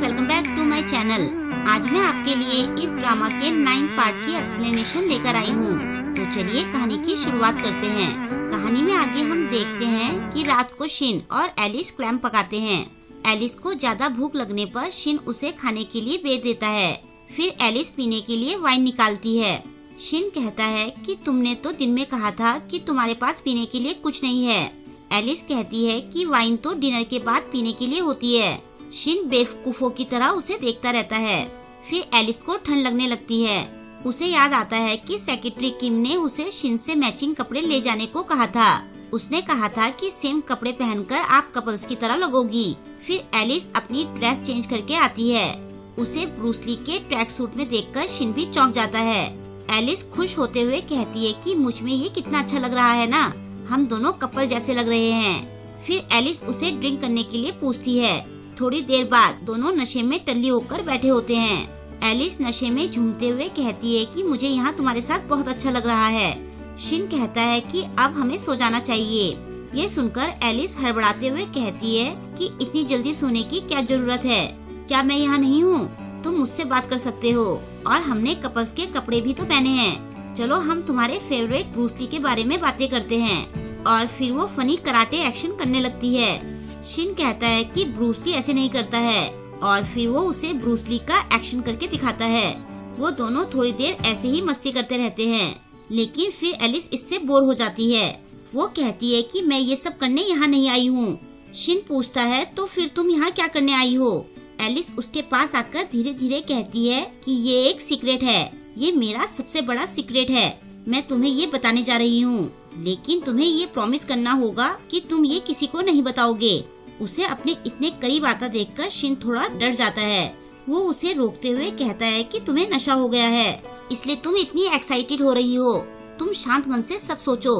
Welcome back to my channel. आज मैं आपके लिए इस ड्रामा के 9 पार्ट की एक्सप्लेनेशन लेकर आई हूँ। तो चलिए कहानी की शुरुआत करते हैं। कहानी में आगे हम देखते हैं कि रात को शिन और एलिस क्लैम पकाते हैं। एलिस को ज्यादा भूख लगने पर शिन उसे खाने के लिए भेज देता है। फिर एलिस पीने के लिए वाइन निकालती है। शिन कहता है कि तुमने तो दिन में कहा था कि तुम्हारे पास पीने के लिए कुछ नहीं है। एलिस कहती है कि वाइन तो डिनर के बाद पीने के लिए होती है। शिन बेवकूफों की तरह उसे देखता रहता है। फिर एलिस को ठंड लगने लगती है। उसे याद आता है कि सेक्रेटरी किम ने उसे शिन से मैचिंग कपड़े ले जाने को कहा था। उसने कहा था कि सेम कपड़े पहनकर आप कपल्स की तरह लगोगी। फिर एलिस अपनी ड्रेस चेंज करके आती है। उसे ब्रूस ली के ट्रैक सूट में देखकर शिन भी चौंक जाता है। एलिस खुश होते हुए कहती है कि मुझ में ये कितना अच्छा लग रहा है ना, हम दोनों कपल जैसे लग रहे हैं। फिर एलिस उसे ड्रिंक करने के लिए पूछती है। थोड़ी देर बाद दोनों नशे में टल्ली होकर बैठे होते हैं। एलिस नशे में झूमते हुए कहती है कि मुझे यहाँ तुम्हारे साथ बहुत अच्छा लग रहा है। शिन कहता है कि अब हमें सो जाना चाहिए। ये सुनकर एलिस हड़बड़ाते हुए कहती है कि इतनी जल्दी सोने की क्या जरूरत है, क्या मैं यहाँ नहीं हूँ? तुम मुझसे बात कर सकते हो और हमने कपल्स के कपड़े भी तो पहने हैं। चलो हम तुम्हारे फेवरेट ब्रूस ली के बारे में बातें करते हैं। और फिर वो फनी कराटे एक्शन करने लगती है। शिन कहता है कि ब्रूस ली ऐसे नहीं करता है और फिर वो उसे ब्रूस ली का एक्शन करके दिखाता है। वो दोनों थोड़ी देर ऐसे ही मस्ती करते रहते हैं, लेकिन फिर एलिस इससे बोर हो जाती है। वो कहती है कि मैं ये सब करने यहाँ नहीं आई हूँ। शिन पूछता है तो फिर तुम यहाँ क्या करने आई हो? एलिस उसके पास आकर धीरे धीरे कहती है कि ये एक सीक्रेट है, ये मेरा सबसे बड़ा सीक्रेट है। मैं तुम्हें ये बताने जा रही हूँ, लेकिन तुम्हें ये प्रॉमिस करना होगा कि तुम ये किसी को नहीं बताओगे। उसे अपने इतने करीब आता देखकर शिन थोड़ा डर जाता है। वो उसे रोकते हुए कहता है कि तुम्हें नशा हो गया है, इसलिए तुम इतनी एक्साइटेड हो रही हो। तुम शांत मन से सब सोचो।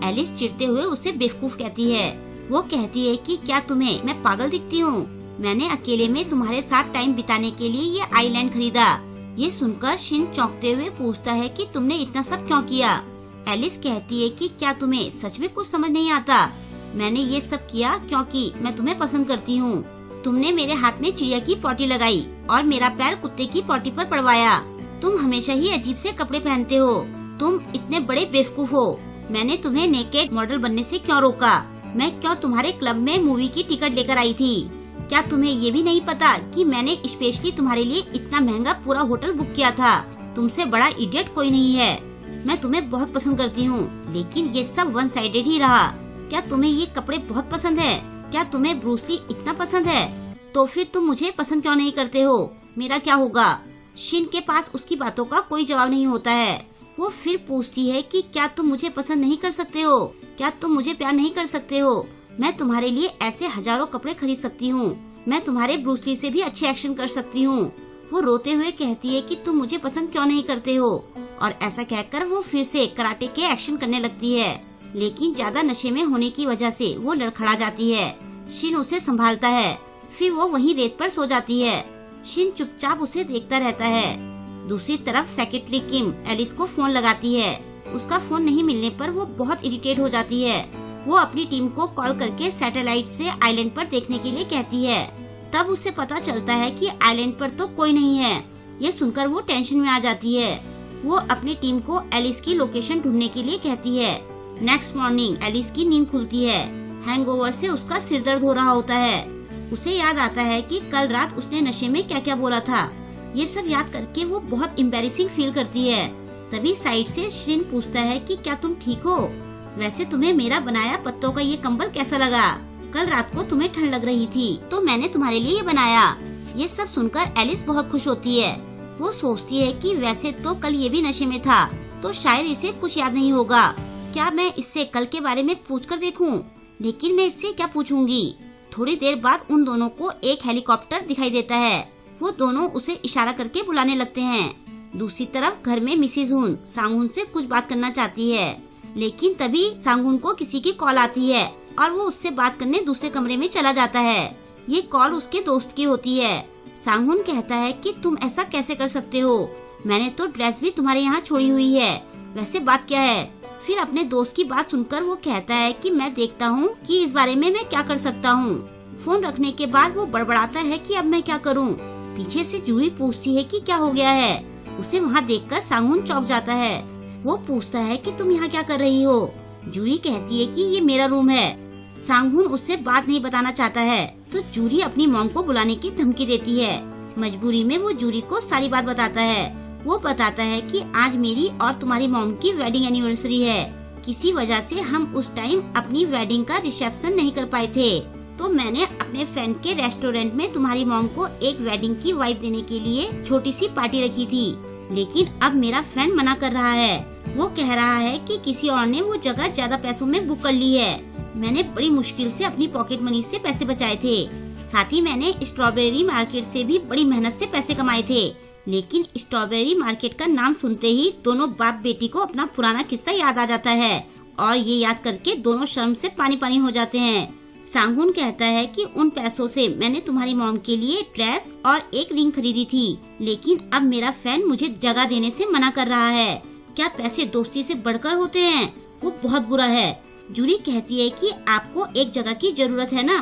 एलिस चिढ़ते हुए उसे बेवकूफ कहती है। वो कहती है कि क्या तुम्हें मैं पागल दिखती हूँ? मैंने अकेले में तुम्हारे साथ टाइम बिताने के लिए ये आइलैंड खरीदा। ये सुनकर शिन चौंकते हुए पूछता है कि तुमने इतना सब क्यों किया? एलिस कहती है कि क्या तुम्हें सच में कुछ समझ नहीं आता? मैंने ये सब किया क्योंकि मैं तुम्हें पसंद करती हूँ। तुमने मेरे हाथ में चिड़िया की पॉटी लगाई और मेरा पैर कुत्ते की पॉटी पर पड़वाया। तुम हमेशा ही अजीब से कपड़े पहनते हो। तुम इतने बड़े बेवकूफ हो। मैंने तुम्हें नेकेड मॉडल बनने से क्यों रोका? मैं क्यों तुम्हारे क्लब में मूवी की टिकट लेकर आई थी? क्या तुम्हें ये भी नहीं पता कि मैंने स्पेशली तुम्हारे लिए इतना महंगा पूरा होटल बुक किया था? तुमसे बड़ा इडियट कोई नहीं है। मैं तुम्हें बहुत पसंद करती हूँ, लेकिन ये सब वन साइडेड ही रहा। क्या तुम्हें ये कपड़े बहुत पसंद है? क्या तुम्हें ब्रूस ली इतना पसंद है? तो फिर तुम मुझे पसंद क्यों नहीं करते हो? मेरा क्या होगा? शिन के पास उसकी बातों का कोई जवाब नहीं होता है। वो फिर पूछती है कि क्या तुम मुझे पसंद नहीं कर सकते हो? क्या तुम मुझे प्यार नहीं कर सकते हो? मैं तुम्हारे लिए ऐसे हजारों कपड़े खरीद सकती हूँ। मैं तुम्हारे ब्रूस ली से भी अच्छे एक्शन कर सकती हूँ। वो रोते हुए कहती है कि तुम मुझे पसंद क्यों नहीं करते हो? और ऐसा कहकर वो फिर से कराटे के एक्शन करने लगती है, लेकिन ज्यादा नशे में होने की वजह से वो लड़खड़ा जाती है। शिन उसे संभालता है। फिर वो वहीं रेत पर सो जाती है। शिन चुपचाप उसे देखता रहता है। दूसरी तरफ सेक्रेटरी किम एलिस को फोन लगाती है। उसका फोन नहीं मिलने पर वो बहुत इरिटेट हो जाती है। वो अपनी टीम को कॉल करके सैटेलाइट से आइलैंड पर देखने के लिए कहती है। तब उसे पता चलता है कि आइलैंड पर तो कोई नहीं है। ये सुनकर वो टेंशन में आ जाती है। वो अपनी टीम को एलिस की लोकेशन ढूंढने के लिए कहती है। नेक्स्ट मॉर्निंग एलिस की नींद खुलती है। हैंगओवर से उसका सिर दर्द हो रहा होता है। उसे याद आता है कि कल रात उसने नशे में क्या क्या बोला था। ये सब याद करके वो बहुत एम्बैरेसिंग फील करती है। तभी साइड से शिन पूछता है कि क्या तुम ठीक हो? वैसे तुम्हें मेरा बनाया पत्तों का ये कंबल कैसा लगा? कल रात को तुम्हें ठंड लग रही थी तो मैंने तुम्हारे लिए ये बनाया। ये सब सुनकर एलिस बहुत खुश होती है। वो सोचती है कि वैसे तो कल ये भी नशे में था, तो शायद इसे कुछ याद नहीं होगा। क्या मैं इससे कल के बारे में पूछ कर देखूं? लेकिन मैं इससे क्या पूछूंगी? थोड़ी देर बाद उन दोनों को एक हेलीकॉप्टर दिखाई देता है। वो दोनों उसे इशारा करके बुलाने लगते हैं। दूसरी तरफ घर में मिसिज हुन सांगहुन से कुछ बात करना चाहती है, लेकिन तभी सांगहुन को किसी की कॉल आती है और वो उससे बात करने दूसरे कमरे में चला जाता है। ये कॉल उसके दोस्त की होती है। सांगहुन कहता है कि तुम ऐसा कैसे कर सकते हो? मैंने तो ड्रेस भी तुम्हारे यहाँ छोड़ी हुई है। वैसे बात क्या है? फिर अपने दोस्त की बात सुनकर वो कहता है कि मैं देखता हूँ कि इस बारे में मैं क्या कर सकता हूँ। फोन रखने के बाद वो बड़बड़ाता है कि अब मैं क्या करूं। पीछे से जूरी पूछती है कि क्या हो गया है। उसे वहाँ देखकर सांगुन चौंक जाता है। वो पूछता है कि तुम यहाँ क्या कर रही हो। जूरी कहती है कि ये मेरा रूम है। सांगुन उससे बात नहीं बताना चाहता है तो जूरी अपनी मॉम को बुलाने की धमकी देती है। मजबूरी में वो जूरी को सारी बात बताता है। वो बताता है कि आज मेरी और तुम्हारी मॉम की वेडिंग एनिवर्सरी है। किसी वजह से हम उस टाइम अपनी वेडिंग का रिसेप्शन नहीं कर पाए थे, तो मैंने अपने फ्रेंड के रेस्टोरेंट में तुम्हारी मॉम को एक वेडिंग की वाइब देने के लिए छोटी सी पार्टी रखी थी। लेकिन अब मेरा फ्रेंड मना कर रहा है। वो कह रहा है कि किसी और ने वो जगह ज्यादा पैसों में बुक कर ली है। मैंने बड़ी मुश्किल से अपनी पॉकेट मनी से पैसे बचाए थे। साथ ही मैंने स्ट्रॉबेरी मार्केट से भी बड़ी मेहनत से पैसे कमाए थे। लेकिन स्ट्रॉबेरी मार्केट का नाम सुनते ही दोनों बाप बेटी को अपना पुराना किस्सा याद आ जाता है और ये याद करके दोनों शर्म से पानी पानी हो जाते हैं। सांगुन कहता है कि उन पैसों से मैंने तुम्हारी मॉम के लिए ड्रेस और एक रिंग खरीदी थी, लेकिन अब मेरा फ्रेंड मुझे जगह देने से मना कर रहा है। क्या पैसे दोस्ती से बढ़कर होते हैं? वो बहुत बुरा है। जूरी कहती है कि आपको एक जगह की जरूरत है ना।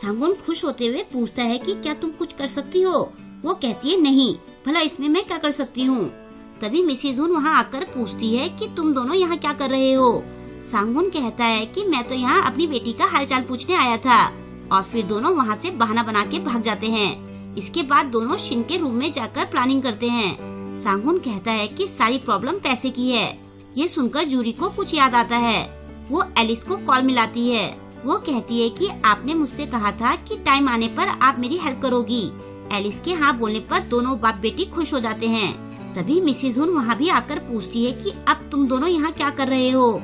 सांगुन खुश होते हुए पूछता है कि क्या तुम कुछ कर सकती हो। वो कहती है नहीं, भला इसमें मैं क्या कर सकती हूँ। तभी मिसेस हुन वहाँ आकर पूछती है कि तुम दोनों यहाँ क्या कर रहे हो। सांगुन कहता है कि मैं तो यहाँ अपनी बेटी का हालचाल पूछने आया था, और फिर दोनों वहाँ से बहाना बना के भाग जाते हैं। इसके बाद दोनों शिन के रूम में जाकर प्लानिंग करते हैं। सांगुन कहता है कि सारी प्रॉब्लम पैसे की है। ये सुनकर जूरी को कुछ याद आता है। वो एलिस को कॉल मिलाती है। वो कहती है कि आपने मुझसे कहा था कि टाइम आने पर आप मेरी हेल्प करोगी। एलिस के हाँ बोलने पर दोनों बाप बेटी खुश हो जाते हैं। तभी मिसेस हुन वहाँ भी आकर पूछती है कि अब तुम दोनों यहाँ क्या कर रहे हो।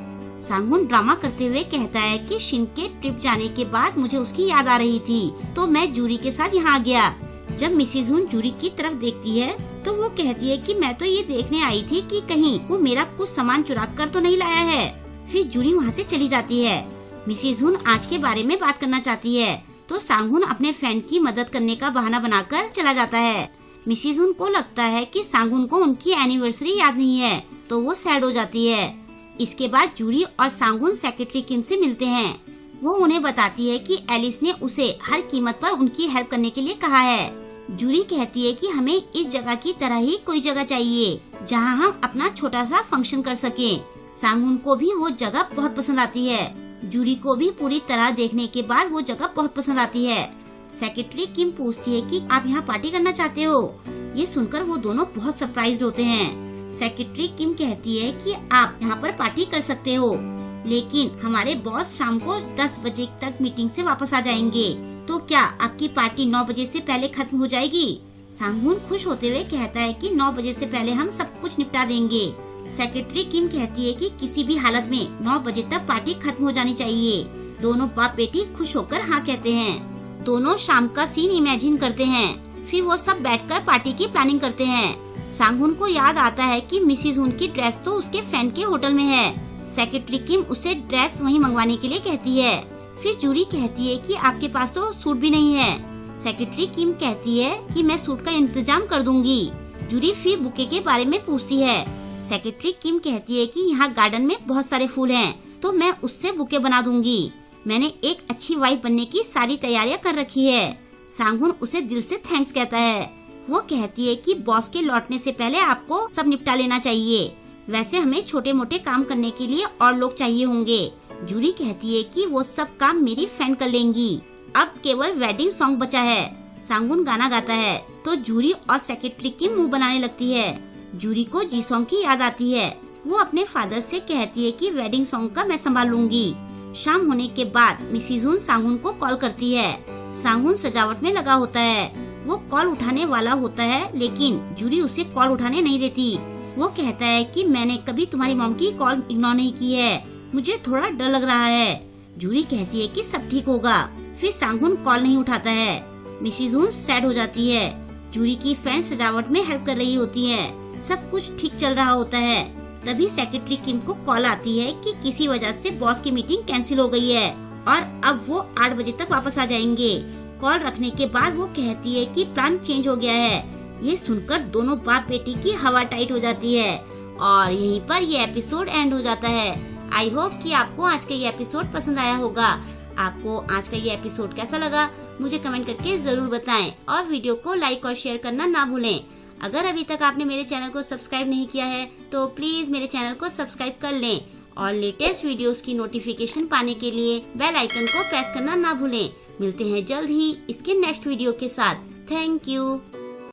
सांगुन ड्रामा करते हुए कहता है कि शिन के ट्रिप जाने के बाद मुझे उसकी याद आ रही थी, तो मैं जूरी के साथ यहाँ आ गया। जब मिसेस हुन जूरी की तरफ देखती है तो वो कहती है कि मैं तो ये देखने आई थी कि कहीं वो मेरा कुछ सामान चुरा कर तो नहीं लाया है। फिर जूरी वहाँ से चली जाती है। मिसेस हुन आज के बारे में बात करना चाहती है, तो सांगुन अपने फ्रेंड की मदद करने का बहाना बनाकर चला जाता है। मिसेस हुन को लगता है कि सांगुन को उनकी एनिवर्सरी याद नहीं है, तो वो सैड हो जाती है। इसके बाद जूरी और सांगुन सेक्रेटरी किम से मिलते हैं। वो उन्हें बताती है कि एलिस ने उसे हर कीमत पर उनकी हेल्प करने के लिए कहा है। जूरी कहती है कि हमें इस जगह की तरह ही कोई जगह चाहिए जहां हम अपना छोटा सा फंक्शन कर सकें। सांगुन को भी वो जगह बहुत पसंद आती है। जूरी को भी पूरी तरह देखने के बाद वो जगह बहुत पसंद आती है। सेक्रेटरी किम पूछती है कि आप यहाँ पार्टी करना चाहते हो। ये सुनकर वो दोनों बहुत सरप्राइज्ड होते हैं। सेक्रेटरी किम कहती है कि आप यहाँ पर पार्टी कर सकते हो, लेकिन हमारे बॉस शाम को 10 बजे तक मीटिंग से वापस आ जाएंगे, तो क्या आपकी पार्टी 9 बजे से पहले खत्म हो जाएगी। सांगुन खुश होते हुए कहता है कि 9 बजे से पहले हम सब कुछ निपटा देंगे। सेक्रेटरी किम कहती है कि किसी भी हालत में 9 बजे तक पार्टी खत्म हो जानी चाहिए। दोनों बाप बेटी खुश होकर हाँ कहते हैं। दोनों शाम का सीन इमेजिन करते हैं। फिर वो सब बैठकर पार्टी की प्लानिंग करते हैं। सांगुन को याद आता है कि मिसेस हुन की ड्रेस तो उसके फ्रेंड के होटल में है। सेक्रेटरी किम उसे ड्रेस वहीं मंगवाने के लिए कहती है। फिर जूरी कहती है कि आपके पास तो सूट भी नहीं है। सेक्रेटरी किम कहती है कि मैं सूट का इंतजाम कर दूंगी। जूरी फिर बुके के बारे में पूछती है। सेक्रेटरी किम कहती है कि यहाँ गार्डन में बहुत सारे फूल हैं, तो मैं उससे बुके बना दूंगी। मैंने एक अच्छी वाइफ बनने की सारी तैयारियां कर रखी है। सांगुन उसे दिल से थैंक्स कहता है। वो कहती है कि बॉस के लौटने से पहले आपको सब निपटा लेना चाहिए। वैसे हमें छोटे मोटे काम करने के लिए और लोग चाहिए होंगे। जूरी कहती है कि वो सब काम मेरी फ्रेंड कर लेंगी। अब केवल वेडिंग सॉन्ग बचा है। सांगुन गाना गाता है तो जूरी और सेक्रेटरी की मुंह बनाने लगती है। जूरी को जी सॉन्ग की याद आती है। वो अपने फादर से कहती है कि वेडिंग सॉन्ग का मैं संभाल लूंगी। शाम होने के बाद मिसेस हुन सांगुन को कॉल करती है। सांगुन सजावट में लगा होता है। वो कॉल उठाने वाला होता है, लेकिन जूरी उसे कॉल उठाने नहीं देती। वो कहता है कि मैंने कभी तुम्हारी मॉम की कॉल इग्नोर नहीं की है, मुझे थोड़ा डर लग रहा है। जूरी कहती है कि सब ठीक होगा। फिर सांगुन कॉल नहीं उठाता है। मिसेस हुन सैड हो जाती है। जूरी की फ्रेंड सजावट में हेल्प कर रही होती है। सब कुछ ठीक चल रहा होता है। तभी सेक्रेटरी किम को कॉल आती है कि किसी वजह से बॉस की मीटिंग कैंसिल हो गई है और अब वो 8 बजे तक वापस आ जाएंगे। कॉल रखने के बाद वो कहती है कि प्लान चेंज हो गया है। ये सुनकर दोनों बाप बेटी की हवा टाइट हो जाती है और यहीं पर ये एपिसोड एंड हो जाता है। आई होप कि आपको आज का ये एपिसोड पसंद आया होगा। आपको आज का ये एपिसोड कैसा लगा मुझे कमेंट करके जरूर बताएं और वीडियो को लाइक और शेयर करना ना भूलें। अगर अभी तक आपने मेरे चैनल को सब्सक्राइब नहीं किया है तो प्लीज मेरे चैनल को सब्सक्राइब कर लें और लेटेस्ट वीडियोस की नोटिफिकेशन पाने के लिए बेल आइकन को प्रेस करना ना भूलें। मिलते हैं जल्द ही इसके नेक्स्ट वीडियो के साथ। Thank you.